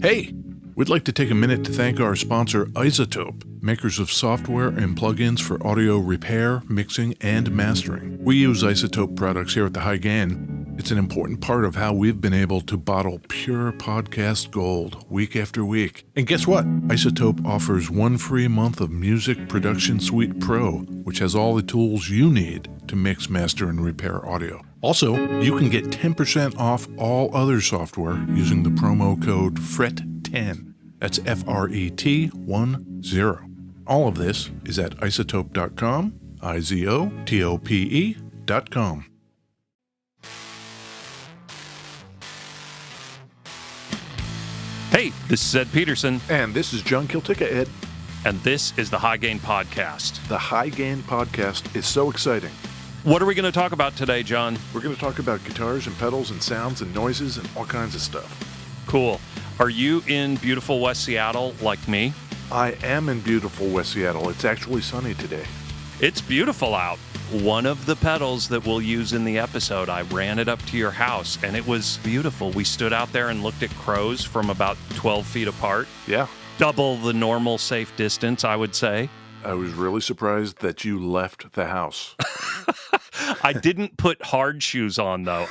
Hey, we'd like to take a minute to thank our sponsor, Isotope, makers of software and plugins for audio repair, mixing, and mastering. We use Isotope products here at the High Gain. It's an important part of how we've been able to bottle pure podcast gold week after week. And guess what? Isotope offers 1 free month of Music Production Suite Pro, which has all the tools you need to mix, master, and repair audio. Also, you can get 10% off all other software using the promo code FRET10. That's FRET10. All of this is at isotope.com, IZOTOPE.com. Hey, this is Ed Peterson. And this is John Kiltica, Ed. And this is the High Gain Podcast. The High Gain Podcast is so exciting. What are we going to talk about today, John? We're going to talk about guitars and pedals and sounds and noises and all kinds of stuff. Cool. Are you in beautiful West Seattle like me? I am in beautiful West Seattle. It's actually sunny today. It's beautiful out. One of the pedals that we'll use in the episode, I ran it up to your house, and it was beautiful. We stood out there and looked at crows from about 12 feet apart. Yeah. Double the normal safe distance, I would say. I was really surprised that you left the house. I didn't put hard shoes on, though.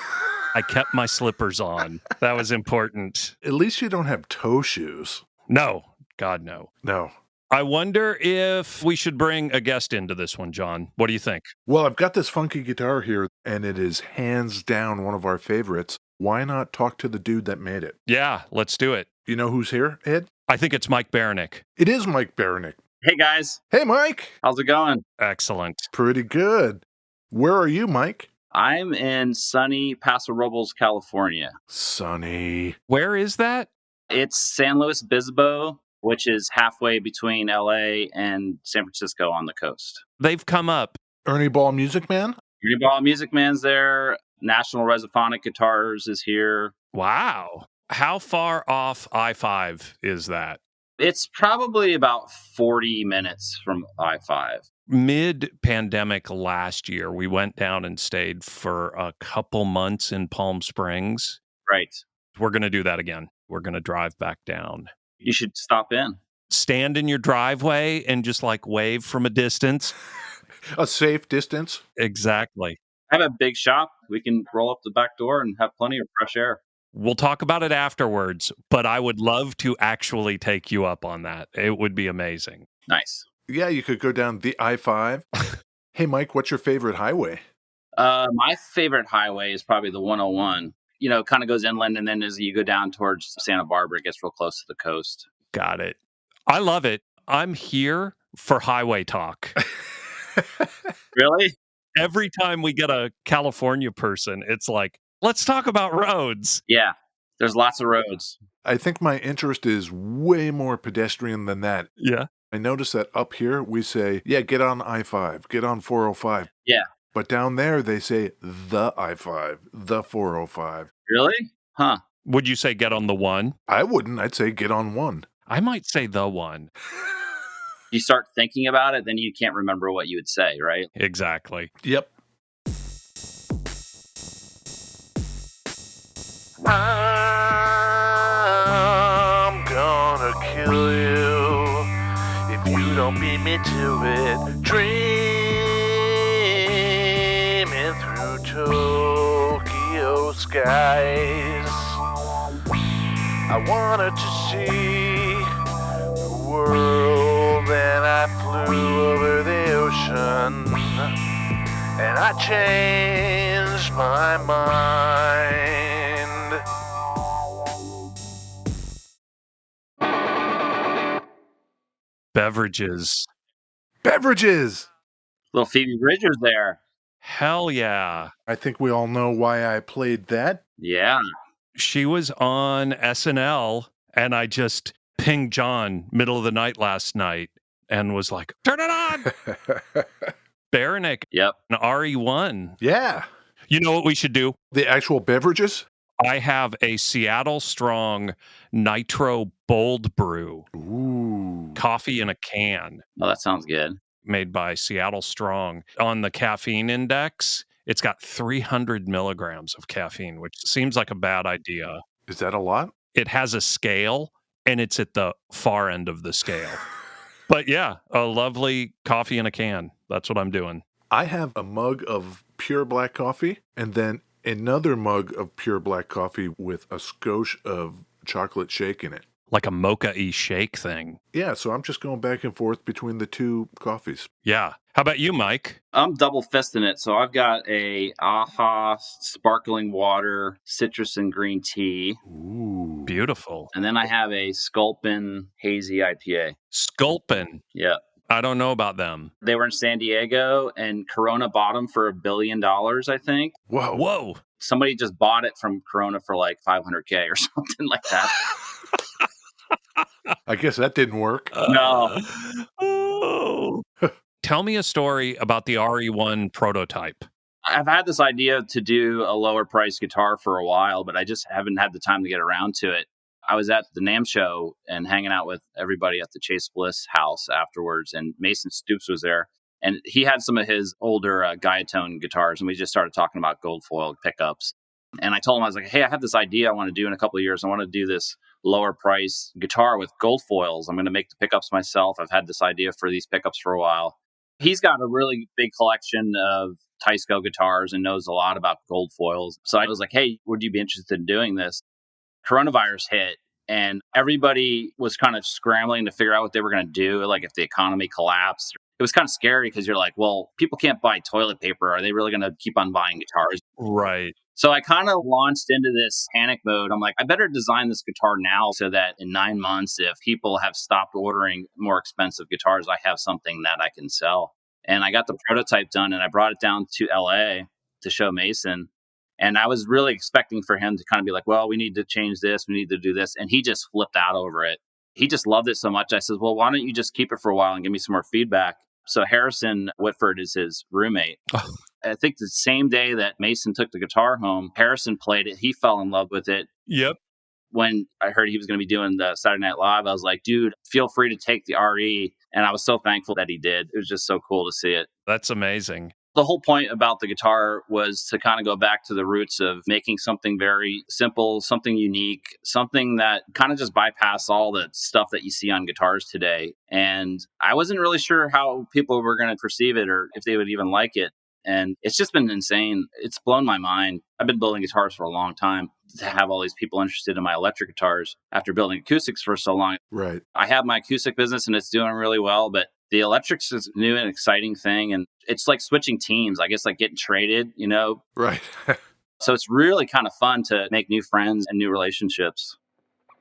I kept my slippers on. That was important. At least you don't have toe shoes. No. God, no. No. I wonder if we should bring a guest into this one, John. What do you think? Well, I've got this funky guitar here, and it is hands down one of our favorites. Why not talk to the dude that made it? Yeah, let's do it. You know who's here, Ed? I think it's Mike Baranik. It is Mike Baranik. Hey, guys. Hey, Mike. How's it going? Excellent. Pretty good. Where are you, Mike? I'm in sunny Paso Robles, California. Sunny. Where is that? It's San Luis Obispo, which is halfway between LA and San Francisco on the coast. They've come up. Ernie Ball Music Man? Ernie Ball Music Man's there. National Resophonic Guitars is here. Wow. How far off I-5 is that? It's probably about 40 minutes from I-5. Mid-pandemic last year, we went down and stayed for a couple months in Palm Springs. Right. We're going to do that again. We're going to drive back down. You should stop in. Stand in your driveway and just like wave from a distance. A safe distance? Exactly. I have a big shop. We can roll up the back door and have plenty of fresh air. We'll talk about it afterwards, but I would love to actually take you up on that. It would be amazing. Nice. Yeah, you could go down the I-5. Hey, Mike, what's your favorite highway? My favorite highway is probably the 101. You know, it kind of goes inland, and then as you go down towards Santa Barbara, it gets real close to the coast. Got it. I love it. I'm here for highway talk. Really? Every time we get a California person, it's like, let's talk about roads. Yeah, there's lots of roads. I think my interest is way more pedestrian than that. Yeah. I notice that up here we say, yeah, get on I-5, get on 405. Yeah. But down there they say the I-5, the 405. Really? Huh. Would you say get on the one? I wouldn't. I'd say get on one. I might say the one. You start thinking about it, then you can't remember what you would say, right? Exactly. Yep. I'm gonna kill you if you don't beat me to it. Dreaming through Tokyo skies. I wanted to see the world and I flew over the ocean and I changed my mind. Beverages. Beverages! Little Phoebe Bridgers there. Hell yeah. I think we all know why I played that. Yeah. She was on SNL and I just pinged John middle of the night last night and was like, turn it on. Baranik Yep. and RE1. Yeah. You know what we should do? The actual beverages? I have a Seattle Strong Nitro Bold Brew. Ooh. Coffee in a can. Oh, that sounds good. Made by Seattle Strong. On the caffeine index, it's got 300 milligrams of caffeine, which seems like a bad idea. Is that a lot? It has a scale, and it's at the far end of the scale. But yeah, a lovely coffee in a can. That's what I'm doing. I have a mug of pure black coffee and then another mug of pure black coffee with a skosh of chocolate shake in it. Like a mocha-y shake thing. Yeah, so I'm just going back and forth between the two coffees. Yeah. How about you, Mike? I'm double fisting it. So I've got a AHA sparkling water, citrus and green tea. Ooh. Beautiful. And then I have a Sculpin hazy IPA. Sculpin. Yeah. I don't know about them. They were in San Diego and Corona bought them for $1 billion, I think. Whoa. Whoa. Somebody just bought it from Corona for like $500K or something like that. I guess that didn't work. No. Oh. Tell me a story about the RE1 prototype. I've had this idea to do a lower price guitar for a while, but I just haven't had the time to get around to it. I was at the NAMM show and hanging out with everybody at the Chase Bliss house afterwards, and Mason Stoops was there. And he had some of his older Guiatone guitars, and we just started talking about gold foil pickups. And I told him, I was like, hey, I have this idea I want to do in a couple of years. I want to do this lower price guitar with gold foils. I'm going to make the pickups myself. I've had this idea for these pickups for a while. He's got a really big collection of Teisco guitars and knows a lot about gold foils. So I was like, hey, would you be interested in doing this? Coronavirus hit and everybody was kind of scrambling to figure out what they were going to do, like if the economy collapsed. It was kind of scary because you're like, well, people can't buy toilet paper. Are they really going to keep on buying guitars? Right. So I kind of launched into this panic mode. I'm like, I better design this guitar now so that in 9 months, if people have stopped ordering more expensive guitars, I have something that I can sell. And I got the prototype done and I brought it down to LA to show Mason. And I was really expecting for him to kind of be like, well, we need to change this. We need to do this. And he just flipped out over it. He just loved it so much. I said, well, why don't you just keep it for a while and give me some more feedback? So Harrison Whitford is his roommate. Oh. I think the same day that Mason took the guitar home, Harrison played it. He fell in love with it. Yep. When I heard he was going to be doing the Saturday Night Live, I was like, dude, feel free to take the RE. And I was so thankful that he did. It was just so cool to see it. That's amazing. The whole point about the guitar was to kind of go back to the roots of making something very simple, something unique, something that kind of just bypassed all the stuff that you see on guitars today. And I wasn't really sure how people were going to perceive it or if they would even like it. And it's just been insane. It's blown my mind. I've been building guitars for a long time. To have all these people interested in my electric guitars after building acoustics for so long. Right. I have my acoustic business and it's doing really well, but the electrics is a new and exciting thing. And it's like switching teams, I guess, like getting traded, you know? Right. So it's really kind of fun to make new friends and new relationships.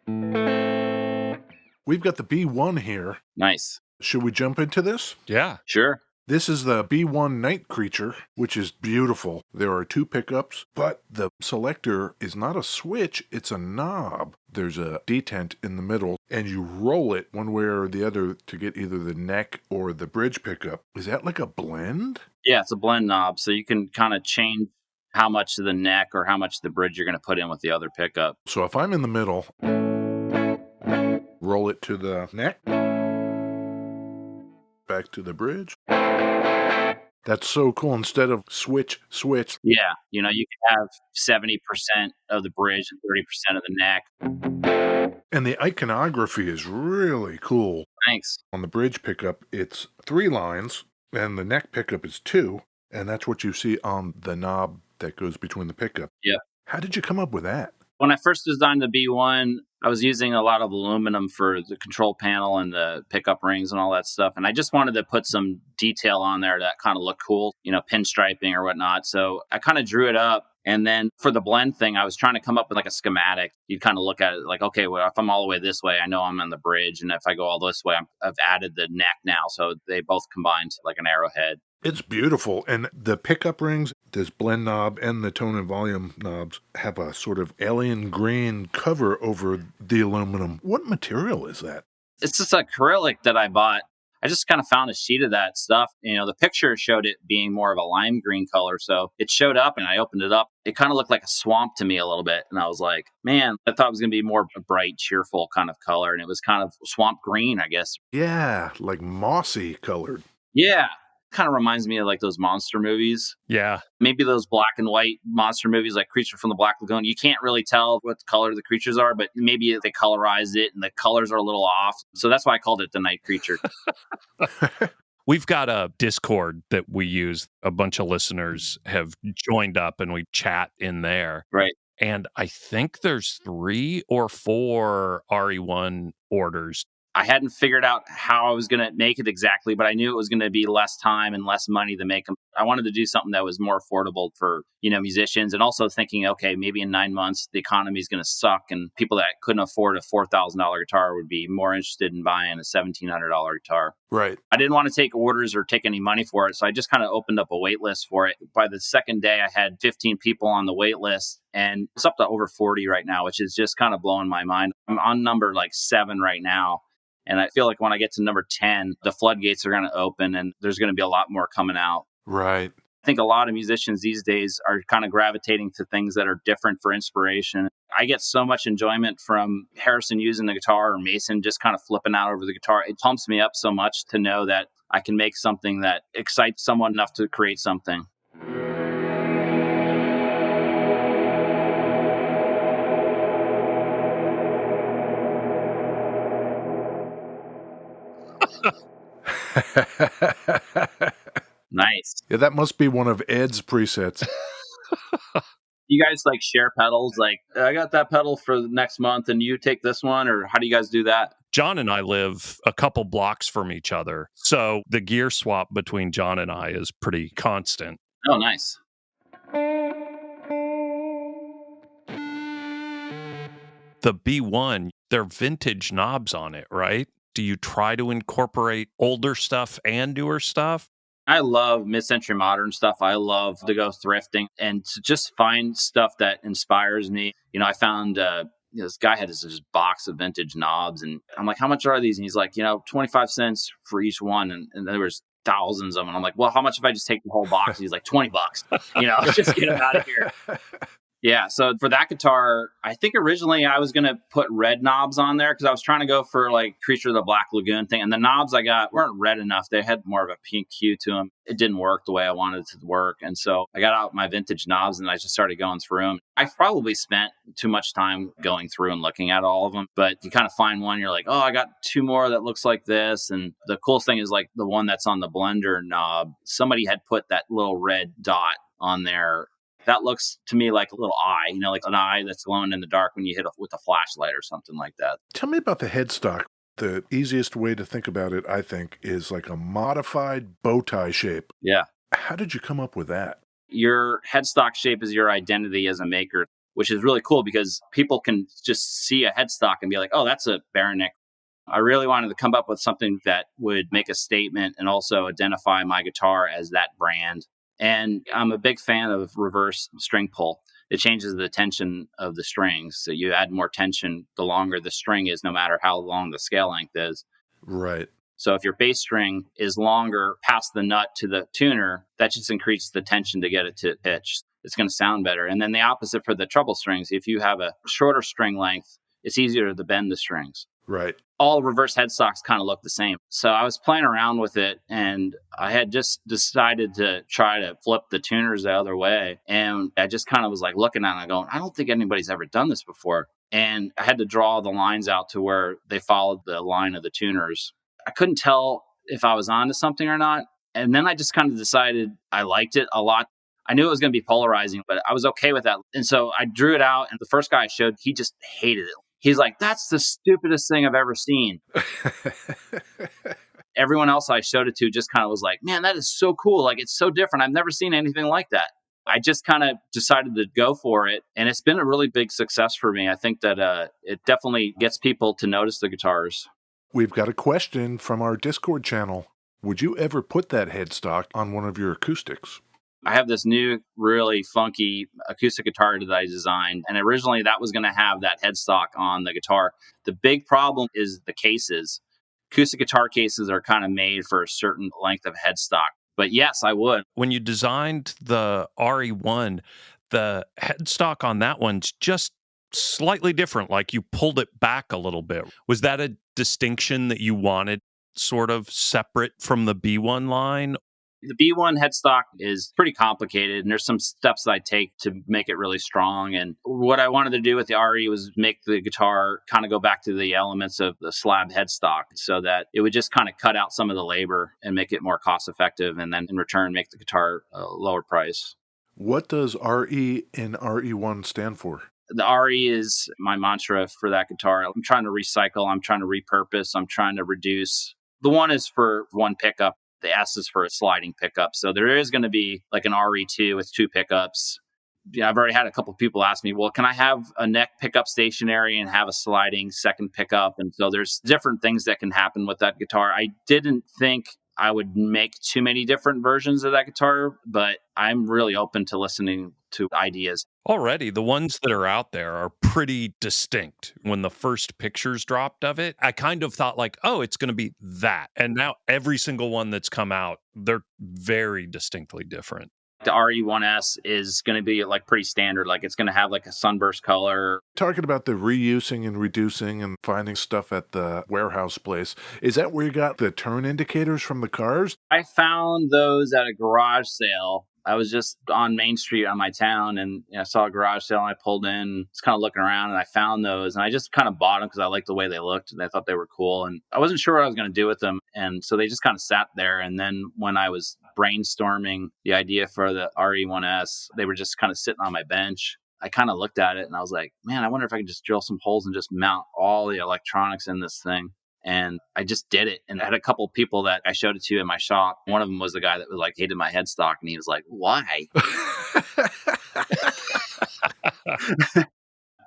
We've got the B1 here. Nice. Should we jump into this? Yeah. Sure. This is the B1 Night Creature, which is beautiful. There are 2 pickups, but the selector is not a switch, it's a knob. There's a detent in the middle, and you roll it one way or the other to get either the neck or the bridge pickup. Is that like a blend? Yeah, it's a blend knob, so you can kind of change how much of the neck or how much of the bridge you're going to put in with the other pickup. So if I'm in the middle, roll it to the neck, back to the bridge. That's so cool. Instead of switch. Yeah, you know, you can have 70% of the bridge and 30% of the neck. And the iconography is really cool. Thanks. On the bridge pickup, it's 3 lines, and the neck pickup is 2, and that's what you see on the knob that goes between the pickup. Yeah. How did you come up with that? When I first designed the B1, I was using a lot of aluminum for the control panel and the pickup rings and all that stuff. And I just wanted to put some detail on there that kind of looked cool, you know, pinstriping or whatnot. So I kind of drew it up. And then for the blend thing, I was trying to come up with like a schematic. You kind of look at it like, okay, well, if I'm all the way this way, I know I'm on the bridge. And if I go all this way, I've added the neck now. So they both combine to like an arrowhead. It's beautiful. And the pickup rings, this blend knob and the tone and volume knobs have a sort of alien green cover over the aluminum. What material is that? It's just acrylic that I bought. I just kind of found a sheet of that stuff. You know, the picture showed it being more of a lime green color. So it showed up and I opened it up. It kind of looked like a swamp to me a little bit. And I was like, man, I thought it was going to be more a bright, cheerful kind of color. And it was kind of swamp green, I guess. Yeah, like mossy colored. Yeah. Kind of reminds me of like those monster movies. Yeah. Maybe those black and white monster movies like Creature from the Black Lagoon. You can't really tell what color the creatures are, but maybe they colorized it and the colors are a little off. So that's why I called it the Night Creature. We've got a Discord that we use. A bunch of listeners have joined up and we chat in there. Right. And I think there's 3 or 4 RE1 orders. I hadn't figured out how I was going to make it exactly, but I knew it was going to be less time and less money to make them. I wanted to do something that was more affordable for, musicians, and also thinking, okay, maybe in 9 months, the economy is going to suck and people that couldn't afford a $4,000 guitar would be more interested in buying a $1,700 guitar. Right. I didn't want to take orders or take any money for it. So I just kind of opened up a wait list for it. By the second day, I had 15 people on the wait list, and it's up to over 40 right now, which is just kind of blowing my mind. I'm on number like 7 right now. And I feel like when I get to number 10, the floodgates are going to open and there's going to be a lot more coming out. Right. I think a lot of musicians these days are kind of gravitating to things that are different for inspiration. I get so much enjoyment from Harrison using the guitar or Mason just kind of flipping out over the guitar. It pumps me up so much to know that I can make something that excites someone enough to create something. Nice. Yeah, that must be one of Ed's presets. You guys like share pedals? Like, I got that pedal for the next month and you take this one? Or how do you guys do that? John and I live a couple blocks from each other. So the gear swap between John and I is pretty constant. Oh, nice. The B1, they're vintage knobs on it, right? Do you try to incorporate older stuff and newer stuff? I love mid-century modern stuff. I love to go thrifting and to just find stuff that inspires me. I found this guy had this box of vintage knobs, and I'm like, how much are these? And he's like, 25 cents for each one. And there was thousands of them. And I'm like, well, how much if I just take the whole box? He's like, $20, just get them out of here. Yeah, so for that guitar, I think originally I was going to put red knobs on there because I was trying to go for like Creature of the Black Lagoon thing. And the knobs I got weren't red enough. They had more of a pink hue to them. It didn't work the way I wanted it to work. And so I got out my vintage knobs and I just started going through them. I probably spent too much time going through and looking at all of them. But you kind of find one, you're like, oh, I got 2 more that looks like this. And the coolest thing is like the one that's on the blender knob. Somebody had put that little red dot on there. That looks to me like a little eye, like an eye that's glowing in the dark when you hit it with a flashlight or something like that. Tell me about the headstock. The easiest way to think about it, I think, is like a modified bow tie shape. Yeah. How did you come up with that? Your headstock shape is your identity as a maker, which is really cool because people can just see a headstock and be like, oh, that's a Baranik. I really wanted to come up with something that would make a statement and also identify my guitar as that brand. And I'm a big fan of reverse string pull. It changes the tension of the strings. So you add more tension the longer the string is, no matter how long the scale length is. Right. So if your bass string is longer past the nut to the tuner, that just increases the tension to get it to pitch. It's going to sound better. And then the opposite for the treble strings. If you have a shorter string length, it's easier to bend the strings. Right. All reverse headstocks kind of look the same. So I was playing around with it and I had just decided to try to flip the tuners the other way. And I just kind of was like looking at it and going, I don't think anybody's ever done this before. And I had to draw the lines out to where they followed the line of the tuners. I couldn't tell if I was onto something or not. And then I just kind of decided I liked it a lot. I knew it was going to be polarizing, but I was okay with that. And so I drew it out. And the first guy I showed, he just hated it. He's like, that's the stupidest thing I've ever seen. Everyone else I showed it to just kind of was like, man, that is so cool. Like, it's so different. I've never seen anything like that. I just kind of decided to go for it. And it's been a really big success for me. I think that it definitely gets people to notice the guitars. We've got a question from our Discord channel. Would you ever put that headstock on one of your acoustics? I have this new, really funky acoustic guitar that I designed. And originally that was going to have that headstock on the guitar. The big problem is the cases. Acoustic guitar cases are kind of made for a certain length of headstock. But yes, I would. When you designed the RE1, the headstock on that one's just slightly different. Like you pulled it back a little bit. Was that a distinction that you wanted sort of separate from the B1 line? The B1 headstock is pretty complicated, and there's some steps that I take to make it really strong. And what I wanted to do with the RE was make the guitar kind of go back to the elements of the slab headstock so that it would just kind of cut out some of the labor and make it more cost effective, and then in return make the guitar a lower price. What does RE and RE1 stand for? The RE is my mantra for that guitar. I'm trying to recycle, I'm trying to repurpose, I'm trying to reduce. The one is for one pickup. The S is for a sliding pickup. So there is going to be like an RE2 with 2 pickups. I've already had a couple of people ask me, well, can I have a neck pickup stationary and have a sliding second pickup? And so there's different things that can happen with that guitar. I didn't think I would make too many different versions of that guitar, but I'm really open to listening to ideas. Already, the ones that are out there are pretty distinct. When the first pictures dropped of it, I kind of thought like, oh, it's going to be that. And now every single one that's come out, they're very distinctly different. The RE1S is going to be like pretty standard. Like it's going to have like a sunburst color. Talking about the reusing and reducing and finding stuff at the warehouse place, is that where you got the turn indicators from the cars? I found those at a garage sale. I was just on Main Street on my town, and I saw a garage sale, and I pulled in, just kind of looking around, and I found those, and I just kind of bought them because I liked the way they looked, and I thought they were cool, and I wasn't sure what I was going to do with them, and so they just kind of sat there, and then when I was brainstorming the idea for the RE1S, they were just kind of sitting on my bench. I kind of looked at it, and I was like, man, I wonder if I could just drill some holes and just mount all the electronics in this thing. And I just did it. And I had a couple of people that I showed it to in my shop. One of them was the guy that was like hated my headstock. And he was like, why?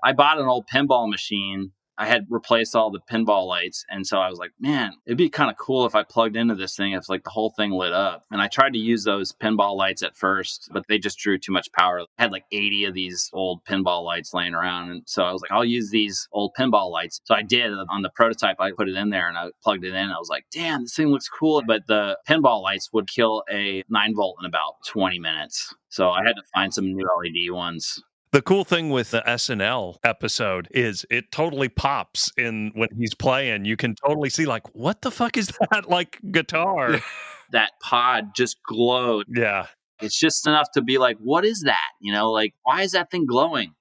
I bought an old pinball machine. I had replaced all the pinball lights. And so I was like, man, it'd be kind of cool if I plugged into this thing. If like the whole thing lit up. And I tried to use those pinball lights at first, but they just drew too much power. I had like 80 of these old pinball lights laying around. And so I was like, I'll use these old pinball lights. So I did on the prototype. I put it in there and I plugged it in. I was like, damn, this thing looks cool. But the pinball lights would kill a 9-volt in about 20 minutes. So I had to find some new LED ones. The cool thing with the SNL episode is it totally pops in when he's playing. You can totally see like, what the fuck is that like guitar? That pod just glowed. Yeah. It's just enough to be like, what is that? Like, why is that thing glowing?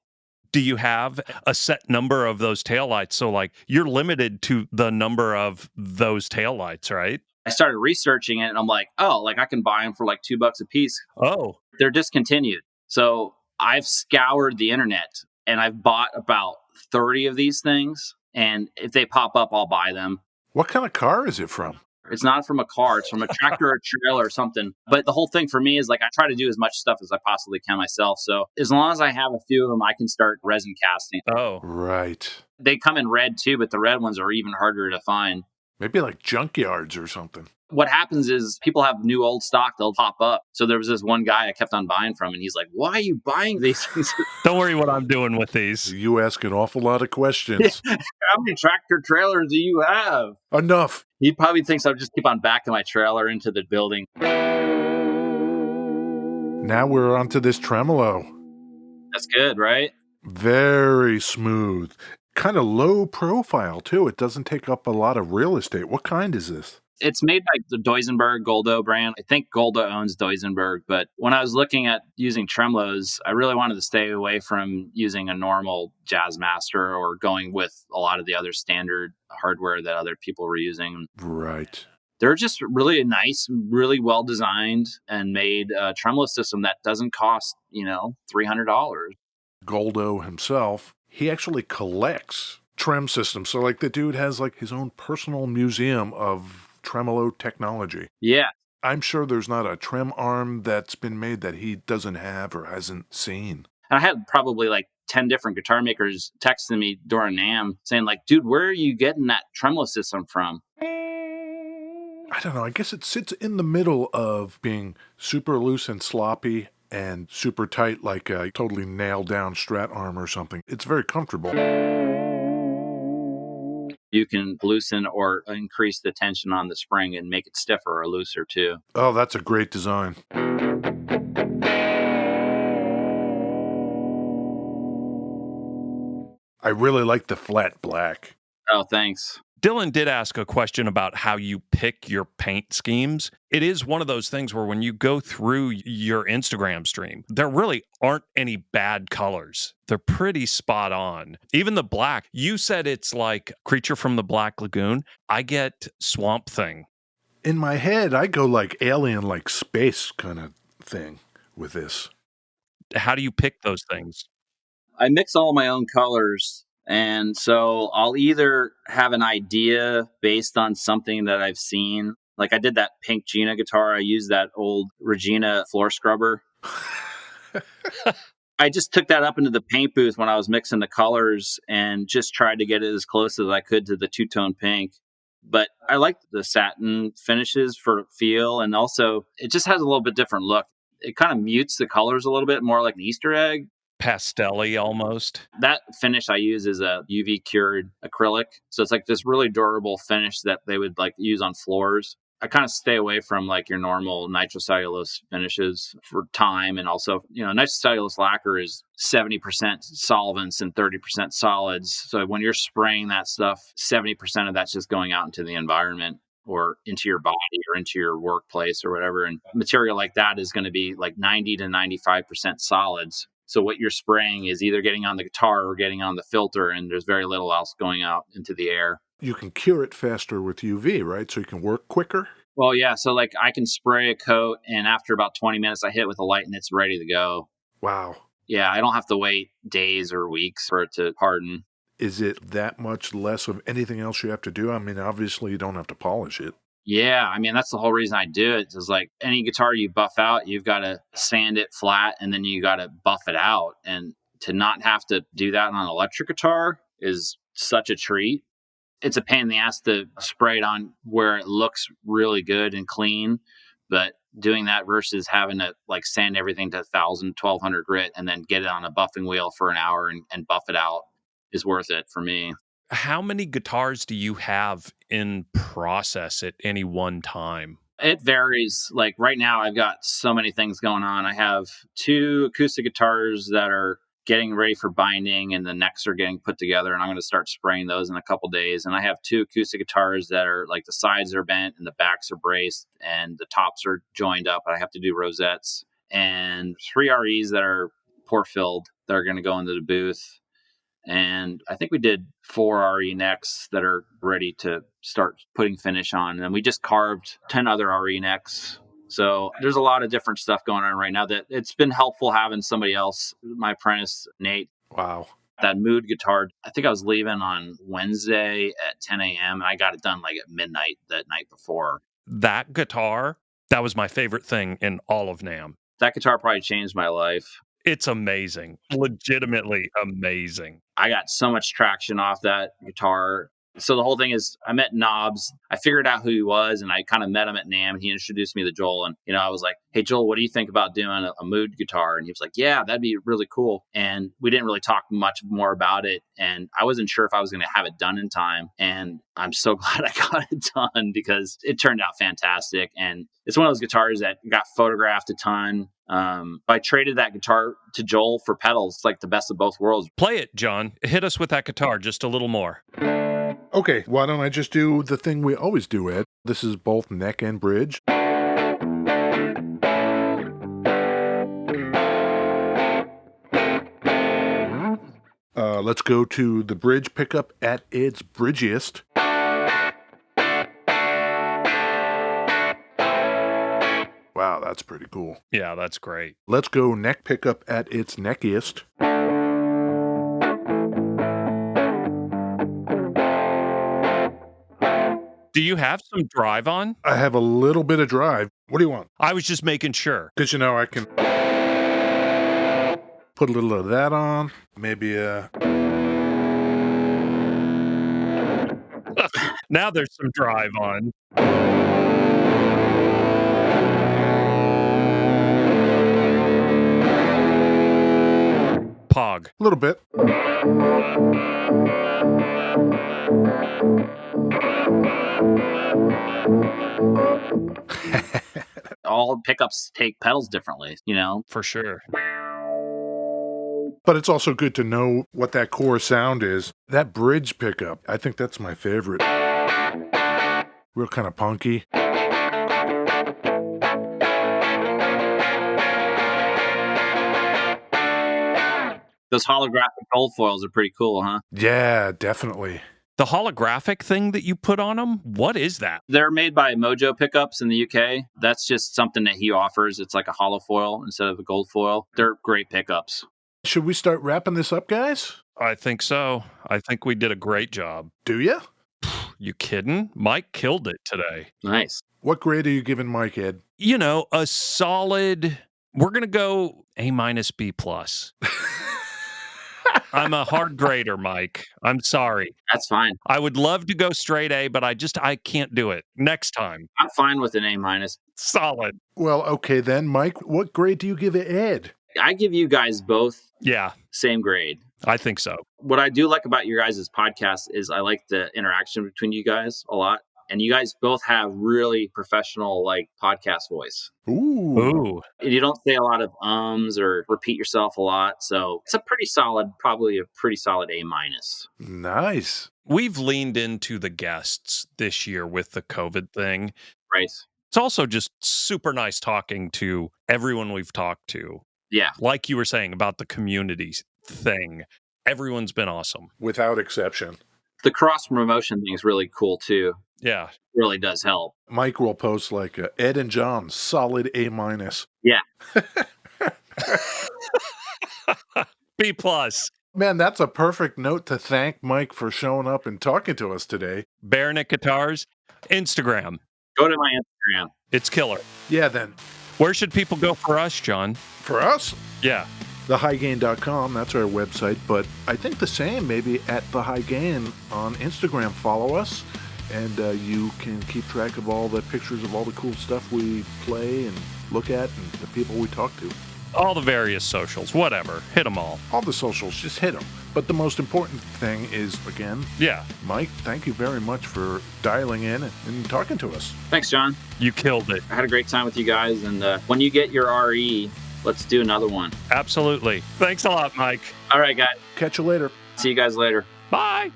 Do you have a set number of those taillights? So like you're limited to the number of those taillights, right? I started researching it and I'm like, oh, like I can buy them for like $2 a piece. Oh. They're discontinued. So I've scoured the internet and I've bought about 30 of these things. And if they pop up, I'll buy them. What kind of car is it from? It's not from a car. It's from a tractor or trailer or something. But the whole thing for me is like I try to do as much stuff as I possibly can myself. So as long as I have a few of them, I can start resin casting. Oh. Right. They come in red too, but the red ones are even harder to find. Maybe like junkyards or something. What happens is people have new old stock, they'll pop up. So there was this one guy I kept on buying from, and he's like, why are you buying these things? Don't worry what I'm doing with these. You ask an awful lot of questions. How many tractor trailers do you have? Enough. He probably thinks I'll just keep on backing my trailer into the building. Now we're onto this tremolo. That's good, right? Very smooth. Kind of low profile, too. It doesn't take up a lot of real estate. What kind is this? It's made by the Duesenberg Goldo brand. I think Goldo owns Duesenberg, but when I was looking at using tremolos, I really wanted to stay away from using a normal Jazzmaster or going with a lot of the other standard hardware that other people were using. Right. They're just really nice, really well designed and made tremolo system that doesn't cost, $300. Goldo himself, he actually collects trem systems. So like the dude has like his own personal museum of tremolo technology. Yeah. I'm sure there's not a trem arm that's been made that he doesn't have or hasn't seen. And I had probably like 10 different guitar makers texting me during NAMM saying like, dude, where are you getting that tremolo system from? I don't know. I guess it sits in the middle of being super loose and sloppy and super tight, like a totally nailed down Strat arm or something. It's very comfortable. You can loosen or increase the tension on the spring and make it stiffer or looser too. Oh, that's a great design. I really like the flat black. Oh, thanks. Dylan did ask a question about how you pick your paint schemes. It is one of those things where when you go through your Instagram stream, there really aren't any bad colors. They're pretty spot on. Even the black, you said it's like Creature from the Black Lagoon. I get Swamp Thing. In my head, I go like alien, like space kind of thing with this. How do you pick those things? I mix all my own colors. And so I'll either have an idea based on something that I've seen. Like I did that pink Gina guitar. I used that old Regina floor scrubber. I just took that up into the paint booth when I was mixing the colors and just tried to get it as close as I could to the two-tone pink. But I like the satin finishes for feel. And also it just has a little bit different look. It kind of mutes the colors a little bit more like an Easter egg. Pastel-y almost. That finish I use is a UV cured acrylic. So it's like this really durable finish that they would like use on floors. I kind of stay away from like your normal nitrocellulose finishes for time. And also, nitrocellulose lacquer is 70% solvents and 30% solids. So when you're spraying that stuff, 70% of that's just going out into the environment or into your body or into your workplace or whatever. And material like that is going to be like 90 to 95% solids. So what you're spraying is either getting on the guitar or getting on the filter, and there's very little else going out into the air. You can cure it faster with UV, right? So you can work quicker? Well, yeah. So like I can spray a coat, and after about 20 minutes, I hit it with a light, and it's ready to go. Wow. Yeah, I don't have to wait days or weeks for it to harden. Is it that much less of anything else you have to do? I mean, obviously you don't have to polish it. Yeah, I mean, that's the whole reason I do it. Is like any guitar you buff out, you've got to sand it flat and then you got to buff it out. And to not have to do that on an electric guitar is such a treat. It's a pain in the ass to spray it on where it looks really good and clean. But doing that versus having to like sand everything to 1,000, 1,200 grit and then get it on a buffing wheel for an hour and buff it out is worth it for me. How many guitars do you have in process at any one time? It varies. Like right now, I've got so many things going on. I have 2 acoustic guitars that are getting ready for binding and the necks are getting put together. And I'm going to start spraying those in a couple days. And I have 2 acoustic guitars that are like the sides are bent and the backs are braced and the tops are joined up. I have to do rosettes and 3 REs that are pore filled that are going to go into the booth. And I think we did 4 RE necks that are ready to start putting finish on. And we just carved 10 other RE necks. So there's a lot of different stuff going on right now that it's been helpful having somebody else, my apprentice, Nate. Wow. That mood guitar, I think I was leaving on Wednesday at 10 a.m. and I got it done like at midnight that night before. That guitar, that was my favorite thing in all of NAMM. That guitar probably changed my life. It's amazing. Legitimately amazing. I got so much traction off that guitar. So the whole thing is I met Knobs. I figured out who he was and I kind of met him at NAMM. He introduced me to Joel and, I was like, hey, Joel, what do you think about doing a mood guitar? And he was like, yeah, that'd be really cool. And we didn't really talk much more about it. And I wasn't sure if I was going to have it done in time. And I'm so glad I got it done because it turned out fantastic. And it's one of those guitars that got photographed a ton. I traded that guitar to Joel for pedals. It's like the best of both worlds. Play it, John. Hit us with that guitar just a little more. Okay, why don't I just do the thing we always do, Ed? This is both neck and bridge. Let's go to the bridge pickup at its bridgiest. Wow, that's pretty cool. Yeah, that's great. Let's go neck pickup at its neckiest. Do you have some drive on? I have a little bit of drive. What do you want? I was just making sure. Because, I can put a little of that on. Maybe Now there's some drive on. Pog. A little bit. All pickups take pedals differently, For sure. But it's also good to know what that core sound is. That bridge pickup, I think that's my favorite. Real kind of punky. Those holographic gold foils are pretty cool, huh? Yeah, definitely. The holographic thing that you put on them, what is that? They're made by Mojo Pickups in the UK. That's just something that he offers. It's like a hollow foil instead of a gold foil. They're great pickups. Should we start wrapping this up, guys? I think so. I think we did a great job. Do you? You kidding? Mike killed it today. Nice. What grade are you giving Mike, Ed? You know, a solid, we're going to go A-B+. I'm a hard grader, Mike. I'm sorry. That's fine. I would love to go straight A, but I can't do it. Next time. I'm fine with an A-. Solid. Well, okay then, Mike. What grade do you give Ed? I give you guys both Yeah, same grade. I think so. What I do like about your guys' podcast is I like the interaction between you guys a lot. And you guys both have really professional, like, podcast voice. Ooh. And you don't say a lot of ums or repeat yourself a lot. So it's a pretty solid, probably a pretty solid A-. Nice. We've leaned into the guests this year with the COVID thing. Right. It's also just super nice talking to everyone we've talked to. Yeah. Like you were saying about the community thing. Everyone's been awesome. Without exception. The cross promotion thing is really cool too. Yeah. It really does help. Mike will post like Ed and John, solid A-. Yeah. B+. Man, that's a perfect note to thank Mike for showing up and talking to us today. Baranik Guitars, Instagram. Go to my Instagram. It's killer. Yeah, then. Where should people go for us, John? For us, Yeah. thehighgain.com, that's our website. But I think the same, maybe at The High Gain on Instagram. Follow us, and you can keep track of all the pictures of all the cool stuff we play and look at and the people we talk to. All the various socials, whatever. Hit them all. All the socials, just hit them. But the most important thing is, again, Yeah. Mike, thank you very much for dialing in and talking to us. Thanks, John. You killed it. I had a great time with you guys. And when you get your RE, let's do another one. Absolutely. Thanks a lot, Mike. All right, guys. Catch you later. See you guys later. Bye.